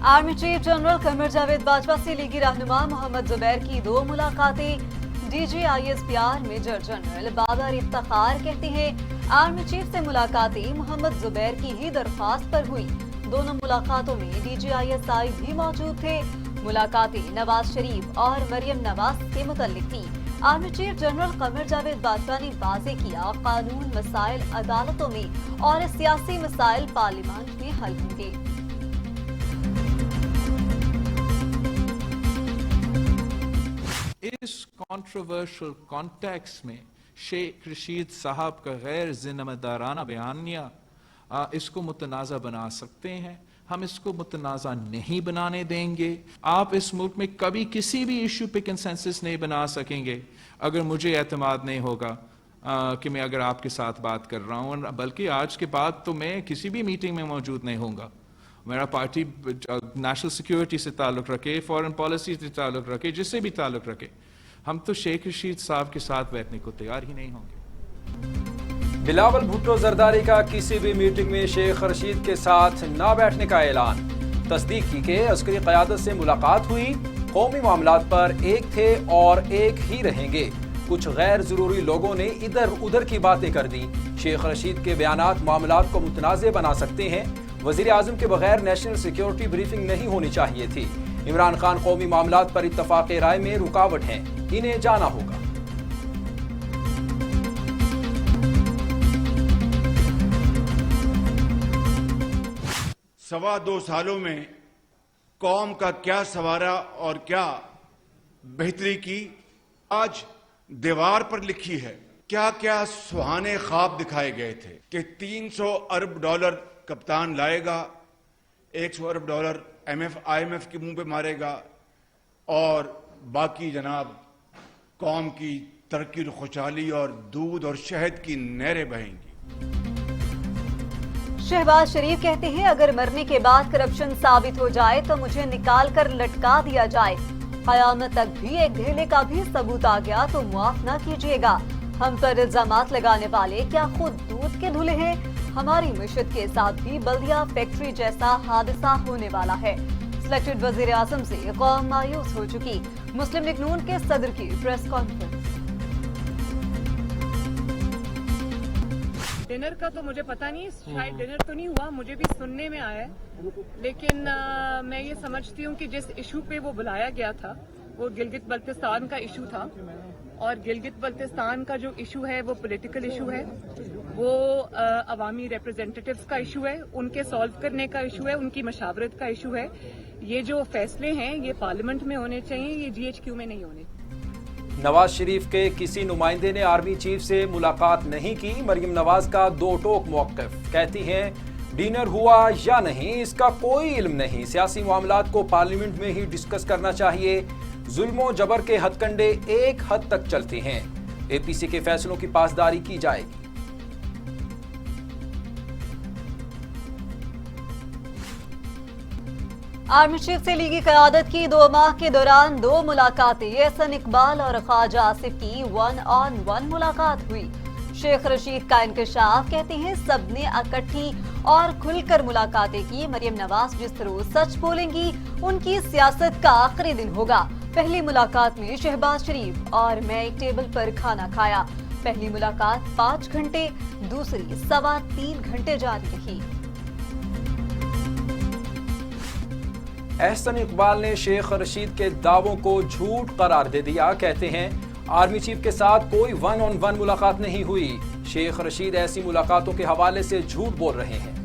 Army chief general Qamar Javed Bajwa से लीगी रहनुमा मोहम्मद जुबैर की 2 मुलाकातें। DGISPR major general Babar Iftikhar कहते हैं आर्मी चीफ से मुलाकातें मोहम्मद जुबैर की ही दरख्वास्त पर हुई। दोनों मुलाकातों में DGISI भी मौजूद थे। मुलाकातें नवाज शरीफ और मरियम नवाज के मुतल्लिक थी। Army chief general Qamar Javed Bajwa ने वाज़ेह किया कानून मसाइल अदालतों में और सियासी मसाइल पार्लियामेंट में हल होंगे। इस कंट्रोवर्शियल कॉन्टेक्स्ट में शेख रशीद साहब का गैर जिम्मेदाराना बयानिया इसको मुतनाज़ा बना सकते हैं। हम इसको मुतनाज़ा नहीं बनाने देंगे। आप इस मुल्क में कभी किसी भी इशू पे कंसेंसस नहीं बना सकेंगे अगर मुझे एतमाद नहीं होगा कि मैं अगर आपके साथ बात कर रहा हूँ, बल्कि आज के बाद तो मैं किसी भी मीटिंग में मौजूद नहीं होऊंगा। मेरा पार्टी नेशनल सिक्योरिटी से ताल्लुक़ रखे, फॉरेन पॉलिसी से ताल्लुक़ रखे, जिससे भी ताल्लुक़ रखे, हम तो शेख रशीद साहब के साथ बैठने को तैयार ही नहीं होंगे। बिलावल भुट्टो जरदारी का किसी भी मीटिंग में शेख रशीद के साथ न बैठने का ऐलान। तस्दीक की कि अस्करी क़यादत से मुलाकात हुई, कौमी मामलात पर एक थे और एक ही रहेंगे। कुछ गैर जरूरी लोगों ने इधर उधर की बातें कर दी। शेख रशीद के बयानात मामलात को मुतनाज़ बना सकते हैं। वज़ीर आज़म के बगैर नेशनल सिक्योरिटी ब्रीफिंग नहीं होनी चाहिए थी। इमरान खान कौमी मामलात पर इत्तफाक़ राय में रुकावट हैं, इन्हें जाना होगा। सवा 2 सालों में कौम का क्या सवारा और क्या बेहतरी की, आज दीवार पर लिखी है। क्या क्या सुहाने ख्वाब दिखाए गए थे कि 300 अरब डॉलर कप्तान लाएगा, 100 अरब डॉलर IMF के मुंह पे मारेगा और बाकी जनाब कौम की तरक्की और खुशहाली और दूध और शहद की नहरें बहेंगी। शहबाज शरीफ कहते हैं अगर मरने के बाद करप्शन साबित हो जाए तो मुझे निकाल कर लटका दिया जाए। कयामत तक भी एक ढेले का भी सबूत आ गया तो मुआफ न कीजिएगा। हम पर इल्जामात लगाने वाले क्या खुद दूध के धुले हैं? हमारी मिशत के साथ भी बल्दिया फैक्ट्री जैसा हादसा होने वाला है। सिलेक्टेड वजीर आजम से कौम मायूस हो चुकी। मुस्लिम लीग नून के सदर की प्रेस कॉन्फ्रेंस। डिनर का तो मुझे पता नहीं, शायद डिनर तो नहीं हुआ, मुझे भी सुनने में आया है। लेकिन मैं ये समझती हूँ कि जिस इशू पे वो बुलाया गया था वो गिलगित बल्तिस्तान का इशू था और गिलगित बल्तिस्तान का जो इशू है वो पॉलिटिकल इशू है, वो अवामी रिप्रेजेंटेटिव्स का इशू है, उनके सॉल्व करने का इशू है, उनकी मशावरत का इशू है। ये जो फैसले हैं ये पार्लियामेंट में होने चाहिए, ये GHQ में नहीं होने। नवाज शरीफ के किसी नुमाइंदे ने आर्मी चीफ से मुलाकात नहीं की। मरियम नवाज का दो टोक मौक़िफ़। कहती हैं डिनर हुआ या नहीं इसका कोई इल्म नहीं, सियासी मामलात को पार्लियामेंट में ही डिस्कस करना चाहिए। जुल्मो जबर के हथकंडे एक हद तक चलते हैं, APC के फैसलों की पासदारी की जाएगी। आर्मी चीफ से लीगी क़यादत की 2 माह के दौरान 2 मुलाकातें। एहसन इकबाल और ख्वाजा आसिफ की 1-on-1 मुलाकात हुई। शेख रशीद का इंकशाफ। कहते हैं सबने इकट्ठी और खुलकर मुलाकातें की। मरियम नवाज जिस रोज सच बोलेंगी उनकी सियासत का आखिरी दिन होगा। पहली मुलाकात में शहबाज शरीफ और मैं एक टेबल पर खाना खाया। पहली मुलाकात 5 घंटे, दूसरी 3.25 घंटे जारी रही। एहसन इकबाल ने शेख रशीद के दावों को झूठ करार दे दिया। कहते हैं आर्मी चीफ के साथ कोई 1-on-1 मुलाकात नहीं हुई। शेख रशीद ऐसी मुलाकातों के हवाले से झूठ बोल रहे हैं।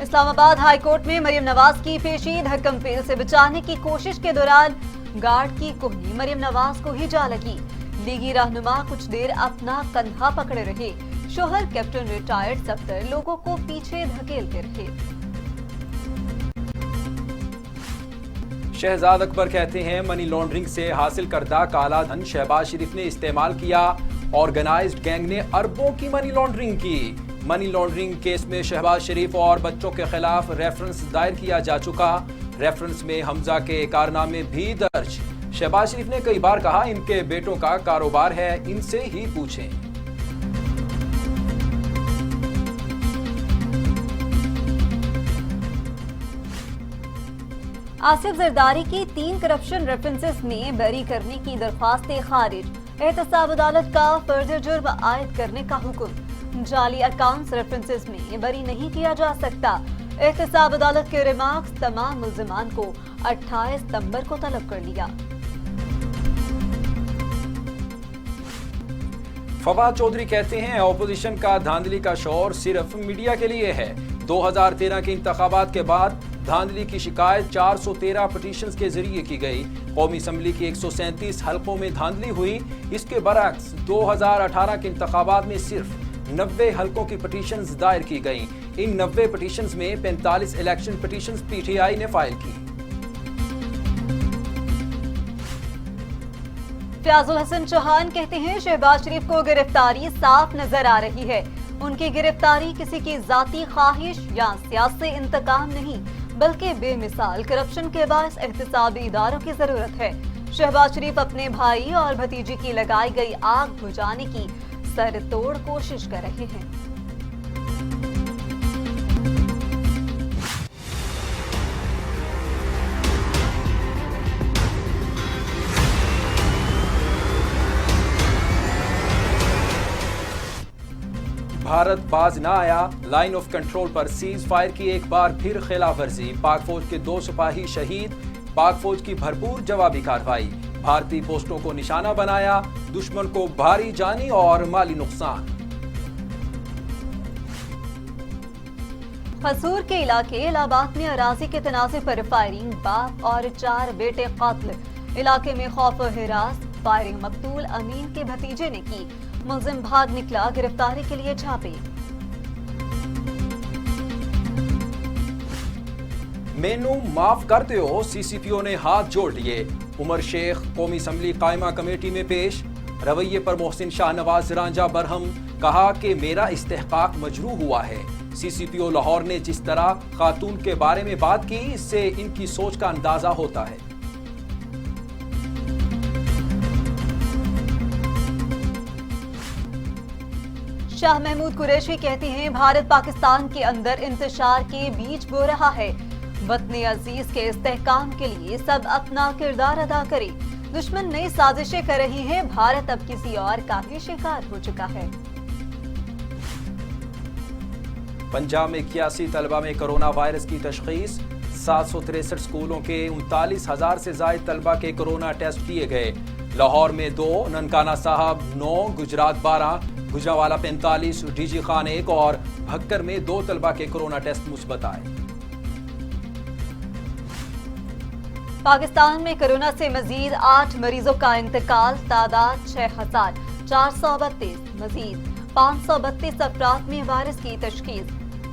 इस्लामाबाद हाई कोर्ट में मरियम नवाज की पेशी। धक्कम फेल से बचाने की कोशिश के दौरान गार्ड की कोहनी मरियम नवाज को ही जा लगी। लीगी रहनुमा कुछ देर अपना कंधा पकड़े रहे। शोहर कैप्टन रिटायर्ड सफ्तर लोगों को पीछे धकेलते रहे। शहजाद अकबर कहते हैं मनी लॉन्ड्रिंग से हासिल करदा काला धन शहबाज शरीफ ने इस्तेमाल किया। ऑर्गेनाइज्ड गैंग ने अरबों की मनी लॉन्ड्रिंग की। मनी लॉन्ड्रिंग केस में शहबाज शरीफ और बच्चों के खिलाफ रेफरेंस दायर किया जा चुका। रेफरेंस में हमजा के कारनामे भी दर्ज। शहबाज शरीफ ने कई बार कहा इनके बेटों का कारोबार है, इनसे ही पूछें। आसिफ जरदारी की 3 करप्शन रेफरेंसेस में बरी करने की दरख्वास्तें खारिज। एहतसाब अदालत का फर्दर जुर्म आयद करने का हुक्म। जाली अकाउंट्स रेफरेंसेस में बरी नहीं किया जा सकता। एहतसाब अदालत के रिमार्क्स तमाम मुल्जिमान को 28 सितंबर को तलब कर लिया। फवाद चौधरी कहते हैं ऑपोजिशन का धांधली का शोर सिर्फ मीडिया के लिए है। 2013 के इंतखाबात के बाद धांधली की शिकायत 413 पिटीशंस के जरिए की गई। कौमी असम्बली की 137 हलकों में धांधली हुई। इसके बरक्स 2018 के इंतखाबात में सिर्फ 90 हलकों की पिटीशंस दायर की गई। इन 90 पिटीशंस में 45 इलेक्शन पिटीशंस पीटीआई ने फाइल की। फयाजुल हसन चौहान कहते हैं शहबाज शरीफ को गिरफ्तारी साफ नजर आ रही है। उनकी गिरफ्तारी किसी की जाती ख्वाहिश या सियासी इंतकाम नहीं, बल्कि बेमिसाल करप्शन के बायस एहतसाबी इदारों की जरूरत है। शहबाज शरीफ अपने भाई और भतीजी की लगाई गई आग बुझाने की सरतोड़ कोशिश कर रहे हैं। भारत बाज न आया, लाइन ऑफ कंट्रोल पर सीज फायर की एक बार फिर खिलाफ वर्जी। पाक फौज के 2 सिपाही शहीद। पाक फौज की भरपूर जवाबी कार्रवाई। भारतीय पोस्टों को निशाना बनाया। दुश्मन को भारी जानी और माली नुकसान। कसूर के इलाके इलाहाबाद में अराजी के तनाज़े पर फायरिंग। बाप और 4 बेटे कातिल। इलाके में खौफ व हिरास। फायरिंग मकतूल अमीन के भतीजे ने की। मुलजिम भाग निकला। गिरफ्तारी के लिए छापे। मेनू माफ करते हो, सीसीपीओ ने हाथ जोड़ लिए। उमर शेख कौमी असम्बली कायमा कमेटी में पेश। रवैये पर मोहसिन शाहनवाज रांझा बरहम। कहा कि मेरा इस्तेहकाक मजरू हुआ है। सीसीपीओ लाहौर ने जिस तरह खातून के बारे में बात की, इससे इनकी सोच का अंदाजा होता है। शाह महमूद कुरैशी कहते हैं भारत पाकिस्तान के अंदर इंतशार के बीज बो रहा है। वतन अजीज के इस्तेहकाम के लिए सब अपना किरदार अदा करें। दुश्मन नई साजिशें कर रही हैं। भारत अब किसी और का भी शिकार हो चुका है। पंजाब में 81 तलबा में कोरोना वायरस की तशखीस। 763 स्कूलों के 39,000 से ज्यादा तलबा के कोरोना टेस्ट किए गए। लाहौर में 2, ननकाना साहब 9, गुजरात 12, गुजरावाला 45, डीजी खान 1 और भक्कर में 2 तलबा के कोरोना टेस्ट मुस्बत आए। पाकिस्तान में कोरोना से मजीद 8 मरीजों का इंतकाल। तादाद 6,432। मजीद 532 अफराद में वायरस की तशखीस।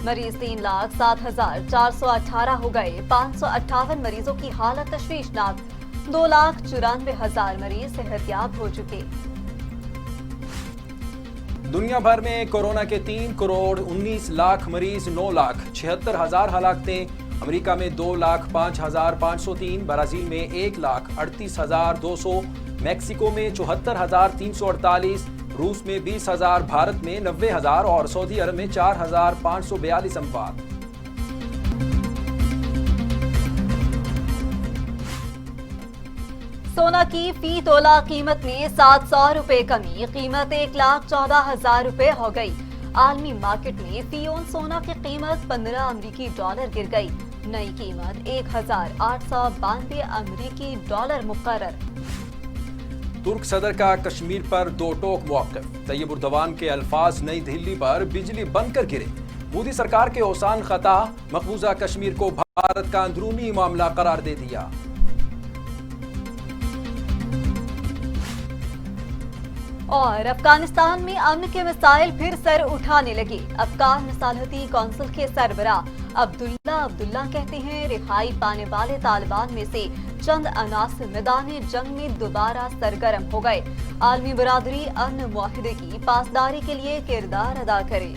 मरीज 3,07,418 हो गए। 558 मरीजों की हालत तशवीशनाक। 2,94,000 मरीज सेहतयाब हो चुके। दुनिया भर में कोरोना के 3 करोड़ 19 लाख मरीज, 9,76,000 हलाकतें। अमेरिका में 2,05,503, ब्राजील में 1,38,200, मैक्सिको में 74,348, रूस में 20,000, भारत में 90,000 और सऊदी अरब में 4,542 अमवात। सोना की फी तोला कीमत में 700 रुपए कमी। कीमत 1,14,000 रुपए हो गई। आलमी मार्केट में फी ओन सोना की कीमत 15 अमरीकी डॉलर गिर गई। नई कीमत 1,892 अमरीकी डॉलर मुकर्रर। तुर्क सदर का कश्मीर पर 2 टोक मौक़िफ़। तैयब उर्दवान के अल्फाज नई दिल्ली पर बिजली बनकर गिरे। मोदी सरकार के ओसान खता। मकबूजा कश्मीर को भारत का अंदरूनी मामला करार दे दिया। और अफगानिस्तान में अमन के मिसाइल फिर सर उठाने लगे। अफगान मसालहती कौंसिल के सरबराह अब्दुल्ला कहते हैं रिहाई पाने वाले तालिबान में से चंद अनासर मैदान जंग में दोबारा सरगर्म हो गए। आलमी बरादरी अमन मुआहिदे की पासदारी के लिए किरदार अदा करे।